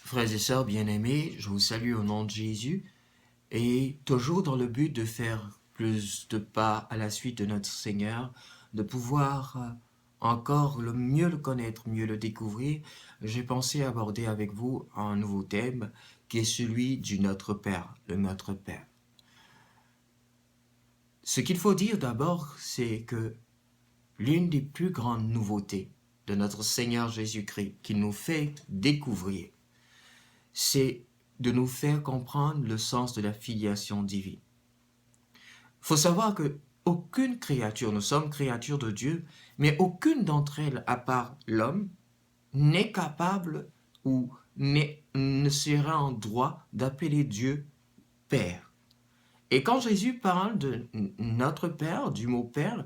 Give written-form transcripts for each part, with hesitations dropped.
Frères et sœurs bien-aimés, je vous salue au nom de Jésus et toujours dans le but de faire plus de pas à la suite de notre Seigneur, de pouvoir encore mieux le connaître, mieux le découvrir, j'ai pensé aborder avec vous un nouveau thème qui est celui du Notre Père, le Notre Père. Ce qu'il faut dire d'abord, c'est que l'une des plus grandes nouveautés de notre Seigneur Jésus-Christ qu'il nous fait découvrir, c'est de nous faire comprendre le sens de la filiation divine. Il faut savoir que aucune créature, nous sommes créatures de Dieu, mais aucune d'entre elles, à part l'homme, n'est capable ou ne sera en droit d'appeler Dieu Père. Et quand Jésus parle de notre Père, du mot Père,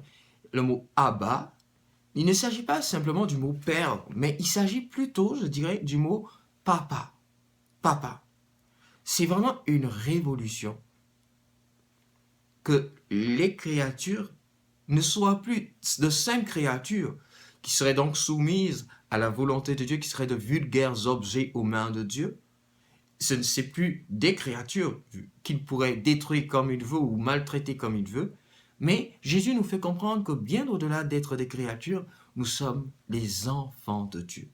le mot Abba, il ne s'agit pas simplement du mot Père, mais il s'agit plutôt, je dirais, du mot Papa. Papa. C'est vraiment une révolution que les créatures ne soient plus de simples créatures qui seraient donc soumises à la volonté de Dieu, qui seraient de vulgaires objets aux mains de Dieu. Ce ne sont plus des créatures qu'il pourrait détruire comme il veut ou maltraiter comme il veut, mais Jésus nous fait comprendre que bien au-delà d'être des créatures, nous sommes les enfants de Dieu.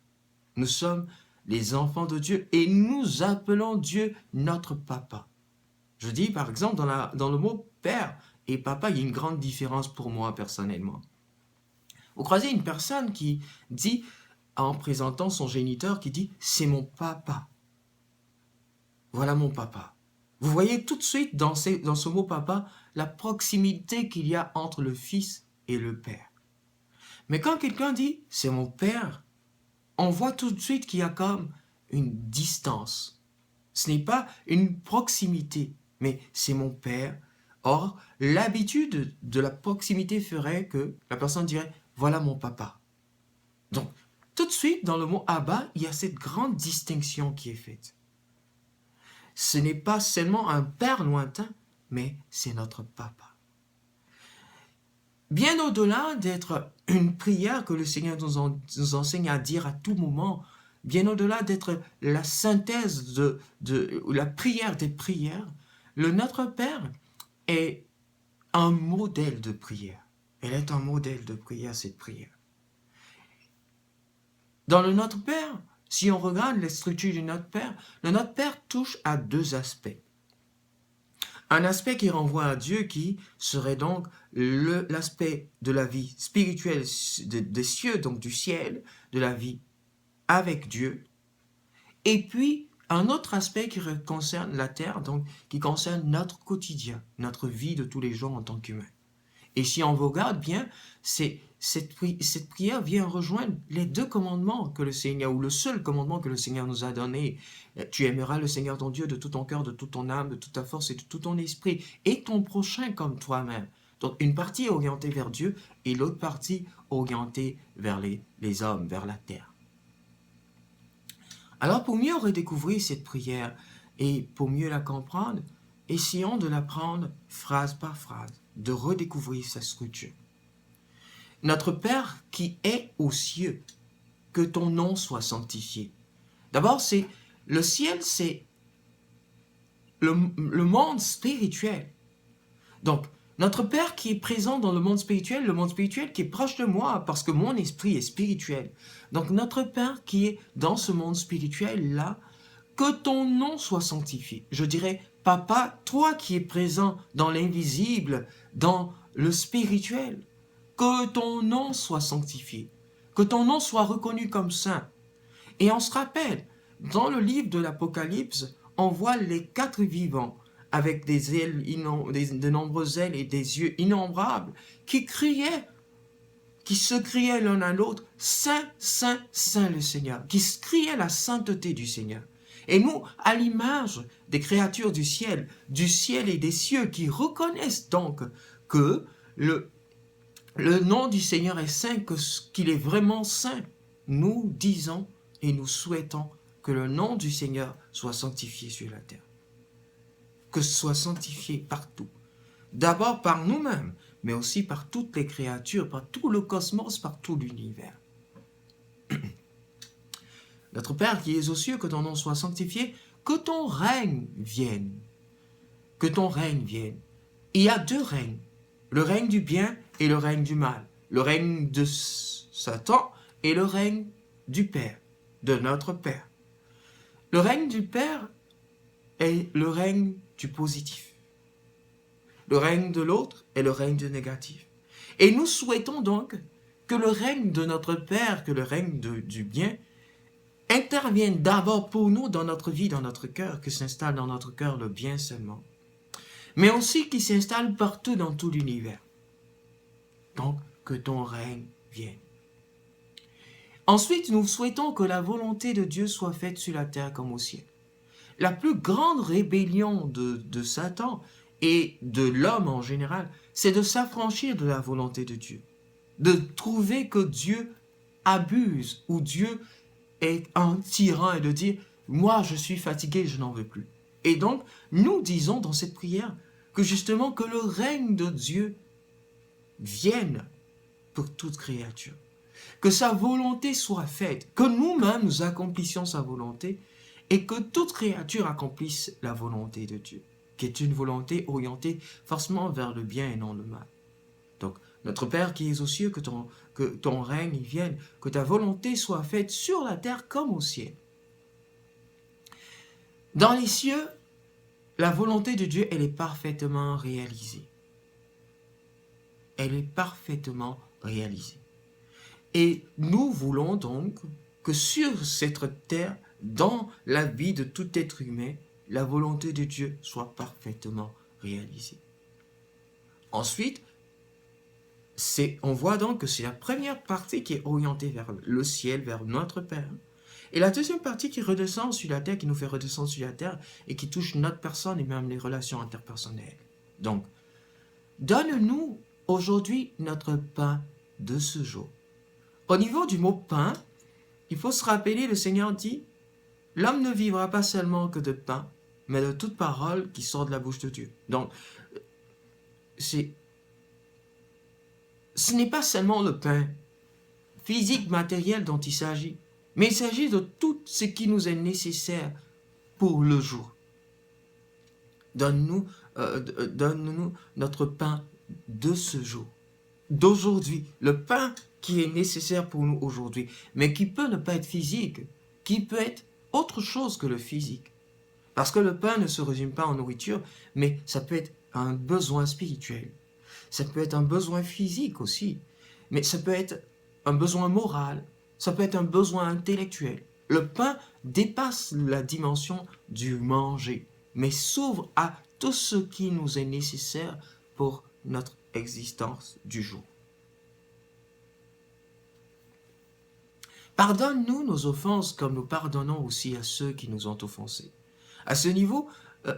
Nous sommes les enfants de Dieu et nous appelons Dieu notre papa. Je dis par exemple dans le mot père et papa, il y a une grande différence pour moi personnellement. Vous croisez une personne qui dit, en présentant son géniteur, qui dit « c'est mon papa ». Voilà mon papa. Vous voyez tout de suite dans ce mot papa la proximité qu'il y a entre le fils et le père. Mais quand quelqu'un dit « c'est mon père », on voit tout de suite qu'il y a comme une distance. Ce n'est pas une proximité, mais c'est mon père. Or, l'habitude de la proximité ferait que la personne dirait « voilà mon papa ». Donc, tout de suite, dans le mot « Abba », il y a cette grande distinction qui est faite. Ce n'est pas seulement un père lointain, mais c'est notre papa. Bien au-delà d'être une prière que le Seigneur nous enseigne à dire à tout moment, bien au-delà d'être la synthèse de la prière des prières, le Notre Père est un modèle de prière. Elle est un modèle de prière, cette prière. Dans le Notre Père, si on regarde les structures du Notre Père, le Notre Père touche à deux aspects. Un aspect qui renvoie à Dieu, qui serait donc l'aspect de la vie spirituelle des cieux, donc du ciel, de la vie avec Dieu. Et puis, un autre aspect qui concerne la terre, donc qui concerne notre quotidien, notre vie de tous les jours en tant qu'humain. Et si on regarde bien, cette prière vient rejoindre les deux commandements que le Seigneur, ou le seul commandement que le Seigneur nous a donné. Tu aimeras le Seigneur ton Dieu de tout ton cœur, de toute ton âme, de toute ta force et de tout ton esprit, et ton prochain comme toi-même. Donc une partie est orientée vers Dieu et l'autre partie orientée vers les hommes, vers la terre. Alors pour mieux redécouvrir cette prière et pour mieux la comprendre, essayons de la prendre phrase par phrase, de redécouvrir sa structure. Notre Père qui est aux cieux, que ton nom soit sanctifié. D'abord, le ciel, c'est le monde spirituel. Donc, notre Père qui est présent dans le monde spirituel qui est proche de moi, parce que mon esprit est spirituel. Donc, notre Père qui est dans ce monde spirituel-là, que ton nom soit sanctifié. Je dirais, Papa, toi qui es présent dans l'invisible, dans le spirituel, que ton nom soit sanctifié, que ton nom soit reconnu comme saint. Et on se rappelle, dans le livre de l'Apocalypse, on voit les quatre vivants avec des ailes, de nombreuses ailes et des yeux innombrables qui se criaient l'un à l'autre, Saint, Saint, Saint le Seigneur, qui criaient la sainteté du Seigneur. Et nous, à l'image des créatures du ciel et des cieux, qui reconnaissent donc que le nom du Seigneur est saint, qu'il est vraiment saint, nous disons et nous souhaitons que le nom du Seigneur soit sanctifié sur la terre. Que ce soit sanctifié partout. D'abord par nous-mêmes, mais aussi par toutes les créatures, par tout le cosmos, par tout l'univers. Notre Père qui es aux cieux, que ton nom soit sanctifié, que ton règne vienne. Que ton règne vienne. Il y a deux règnes, le règne du bien et le règne du mal, le règne de Satan et le règne du Père, de notre Père. Le règne du Père est le règne du positif. Le règne de l'autre est le règne du négatif. Et nous souhaitons donc que le règne de notre Père, que le règne du bien, intervienne d'abord pour nous dans notre vie, dans notre cœur, que s'installe dans notre cœur le bien seulement, mais aussi qu'il s'installe partout dans tout l'univers. Donc, que ton règne vienne. Ensuite, nous souhaitons que la volonté de Dieu soit faite sur la terre comme au ciel. La plus grande rébellion de Satan et de l'homme en général, c'est de s'affranchir de la volonté de Dieu, de trouver que Dieu abuse ou Dieu est un tyran et de dire « moi je suis fatigué, je n'en veux plus ». Et donc, nous disons dans cette prière que justement que le règne de Dieu vienne pour toute créature, que sa volonté soit faite, que nous-mêmes nous accomplissions sa volonté et que toute créature accomplisse la volonté de Dieu, qui est une volonté orientée forcément vers le bien et non le mal. Donc, notre Père qui es aux cieux, que ton règne vienne, que ta volonté soit faite sur la terre comme au ciel. Dans les cieux, la volonté de Dieu, elle est parfaitement réalisée. Elle est parfaitement réalisée. Et nous voulons donc que sur cette terre, dans la vie de tout être humain, la volonté de Dieu soit parfaitement réalisée. Ensuite, on voit donc que c'est la première partie qui est orientée vers le ciel, vers notre Père. Et la deuxième partie qui redescend sur la terre, qui nous fait redescendre sur la terre et qui touche notre personne et même les relations interpersonnelles. Donc, donne-nous aujourd'hui notre pain de ce jour. Au niveau du mot pain, il faut se rappeler, le Seigneur dit, l'homme ne vivra pas seulement que de pain, mais de toute parole qui sort de la bouche de Dieu. Donc, ce n'est pas seulement le pain physique, matériel dont il s'agit, mais il s'agit de tout ce qui nous est nécessaire pour le jour. Donne-nous notre pain de ce jour, d'aujourd'hui, le pain qui est nécessaire pour nous aujourd'hui, mais qui peut ne pas être physique, qui peut être autre chose que le physique. Parce que le pain ne se résume pas en nourriture, mais ça peut être un besoin spirituel. Ça peut être un besoin physique aussi, mais ça peut être un besoin moral, ça peut être un besoin intellectuel. Le pain dépasse la dimension du manger, mais s'ouvre à tout ce qui nous est nécessaire pour notre existence du jour. Pardonne-nous nos offenses comme nous pardonnons aussi à ceux qui nous ont offensés. À ce niveau,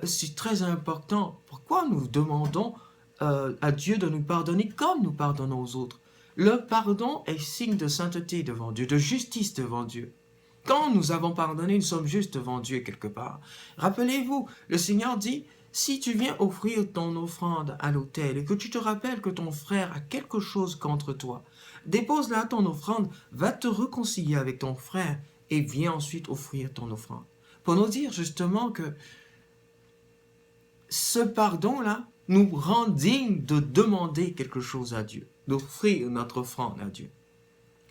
c'est très important. Pourquoi nous demandons à Dieu de nous pardonner comme nous pardonnons aux autres? Le pardon est signe de sainteté devant Dieu, de justice devant Dieu. Quand nous avons pardonné, nous sommes justes devant Dieu quelque part. Rappelez-vous, le Seigneur dit, si tu viens offrir ton offrande à l'autel et que tu te rappelles que ton frère a quelque chose contre toi, dépose là ton offrande, va te réconcilier avec ton frère et viens ensuite offrir ton offrande. Pour nous dire justement que ce pardon-là nous rend dignes de demander quelque chose à Dieu, d'offrir notre offrande à Dieu.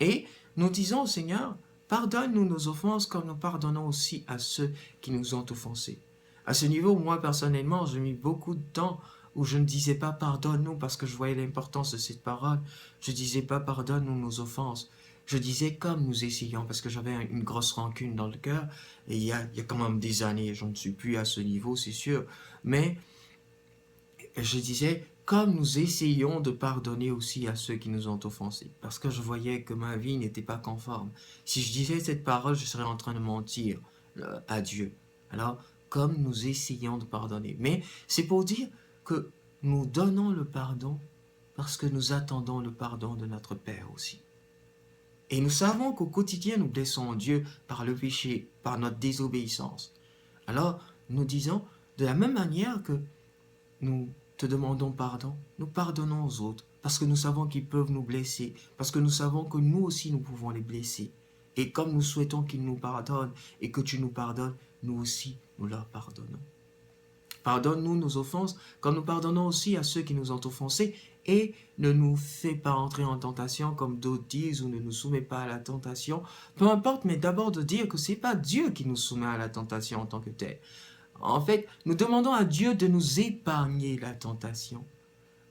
Et nous disons au Seigneur, pardonne-nous nos offenses comme nous pardonnons aussi à ceux qui nous ont offensés. À ce niveau, moi personnellement, j'ai mis beaucoup de temps où je ne disais pas pardonne-nous parce que je voyais l'importance de cette parole. Je ne disais pas pardonne-nous nos offenses. Je disais comme nous essayons parce que j'avais une grosse rancune dans le cœur. Et il y a quand même des années, je ne suis plus à ce niveau, c'est sûr. Mais je disais comme nous essayons de pardonner aussi à ceux qui nous ont offensés. Parce que je voyais que ma vie n'était pas conforme. Si je disais cette parole, je serais en train de mentir à Dieu. Alors, comme nous essayons de pardonner. Mais c'est pour dire que nous donnons le pardon parce que nous attendons le pardon de notre Père aussi. Et nous savons qu'au quotidien, nous blessons Dieu par le péché, par notre désobéissance. Alors, nous disons, de la même manière que nous te demandons pardon, nous pardonnons aux autres parce que nous savons qu'ils peuvent nous blesser, parce que nous savons que nous aussi, nous pouvons les blesser. Et comme nous souhaitons qu'ils nous pardonnent et que tu nous pardonnes, nous aussi, nous leur pardonnons. Pardonne-nous nos offenses, comme nous pardonnons aussi à ceux qui nous ont offensés, et ne nous fais pas entrer en tentation, comme d'autres disent, ou ne nous soumets pas à la tentation. Peu importe, mais d'abord de dire que ce n'est pas Dieu qui nous soumet à la tentation en tant que tel. En fait, nous demandons à Dieu de nous épargner la tentation,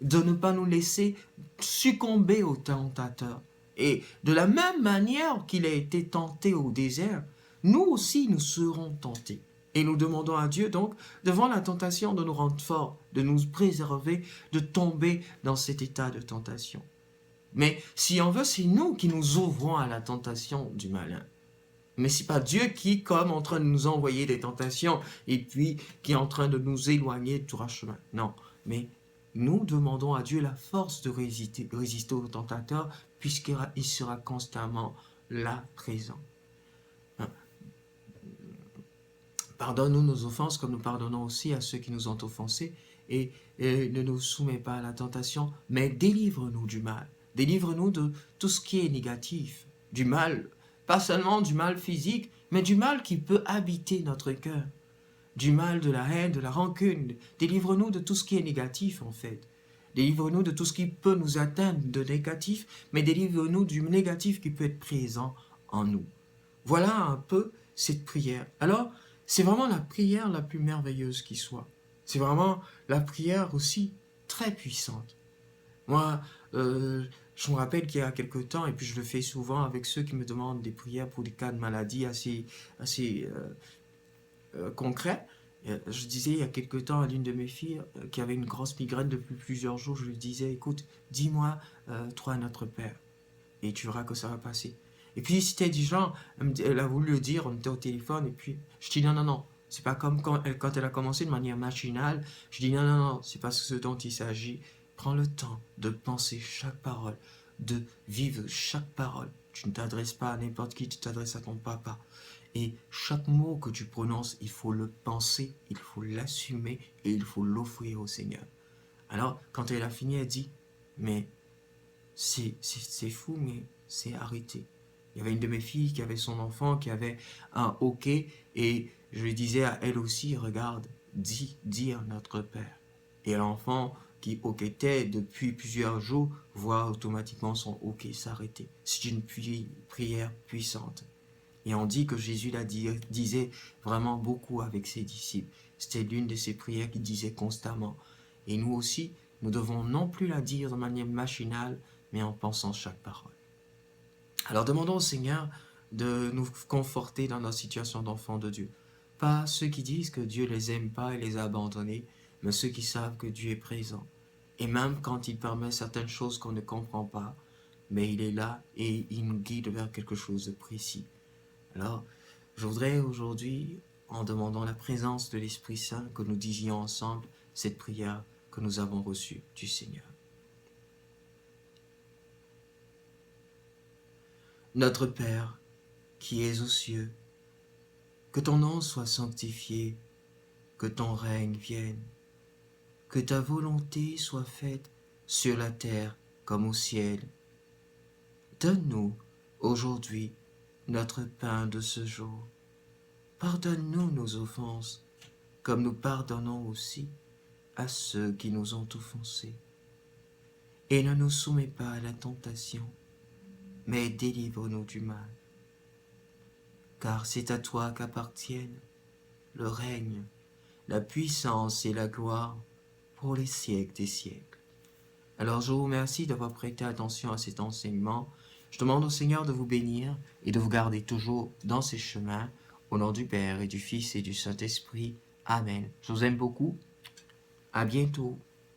de ne pas nous laisser succomber au tentateur. Et de la même manière qu'il a été tenté au désert, nous aussi nous serons tentés. Et nous demandons à Dieu donc, devant la tentation, de nous rendre forts, de nous préserver, de tomber dans cet état de tentation. Mais si on veut, c'est nous qui nous ouvrons à la tentation du malin. Mais ce n'est pas Dieu qui, comme en train de nous envoyer des tentations, et puis qui est en train de nous éloigner du droit chemin. Non, mais nous demandons à Dieu la force de résister au tentateur, puisqu'il sera constamment là présent. Pardonne-nous nos offenses comme nous pardonnons aussi à ceux qui nous ont offensés, et ne nous soumets pas à la tentation, mais délivre-nous du mal. Délivre-nous de tout ce qui est négatif, du mal, pas seulement du mal physique, mais du mal qui peut habiter notre cœur, du mal de la haine, de la rancune. Délivre-nous de tout ce qui est négatif en fait. Délivre-nous de tout ce qui peut nous atteindre de négatif, mais délivre-nous du négatif qui peut être présent en nous. Voilà un peu cette prière. Alors, c'est vraiment la prière la plus merveilleuse qui soit. C'est vraiment la prière aussi très puissante. Moi, je me rappelle qu'il y a quelque temps, et puis je le fais souvent avec ceux qui me demandent des prières pour des cas de maladie assez concrets. Je disais il y a quelque temps à l'une de mes filles qui avait une grosse migraine depuis plusieurs jours, je lui disais, écoute, dis-moi, toi notre Père, et tu verras que ça va passer. Et puis c'était du genre, elle a voulu le dire, on était au téléphone, et puis je dis non, c'est pas comme quand elle a commencé de manière machinale, je dis non, c'est pas ce dont il s'agit. Prends le temps de penser chaque parole, de vivre chaque parole. Tu ne t'adresses pas à n'importe qui, tu t'adresses à ton papa. Et chaque mot que tu prononces, il faut le penser, il faut l'assumer et il faut l'offrir au Seigneur. Alors, quand elle a fini, elle dit, mais c'est fou, mais c'est arrêté. Il y avait une de mes filles qui avait son enfant, qui avait un hoquet, et je lui disais à elle aussi, regarde, dis à notre Père. Et l'enfant qui hoquetait depuis plusieurs jours voit automatiquement son hoquet s'arrêter. C'est une prière puissante. Et on dit que Jésus la disait vraiment beaucoup avec ses disciples. C'était l'une de ses prières qu'il disait constamment. Et nous aussi, nous devons non plus la dire de manière machinale, mais en pensant chaque parole. Alors demandons au Seigneur de nous conforter dans notre situation d'enfant de Dieu. Pas ceux qui disent que Dieu les aime pas et les a abandonnés, mais ceux qui savent que Dieu est présent. Et même quand il permet certaines choses qu'on ne comprend pas, mais il est là et il nous guide vers quelque chose de précis. Alors, je voudrais aujourd'hui, en demandant la présence de l'Esprit Saint, que nous disions ensemble cette prière que nous avons reçue du Seigneur. Notre Père, qui es aux cieux, que ton nom soit sanctifié, que ton règne vienne, que ta volonté soit faite sur la terre comme au ciel. Donne-nous aujourd'hui notre pain de ce jour. Pardonne-nous nos offenses, comme nous pardonnons aussi à ceux qui nous ont offensés. Et ne nous soumets pas à la tentation, mais délivre-nous du mal. Car c'est à toi qu'appartiennent le règne, la puissance et la gloire pour les siècles des siècles. Alors je vous remercie d'avoir prêté attention à cet enseignement. Je demande au Seigneur de vous bénir et de vous garder toujours dans ses chemins. Au nom du Père et du Fils et du Saint-Esprit. Amen. Je vous aime beaucoup. À bientôt.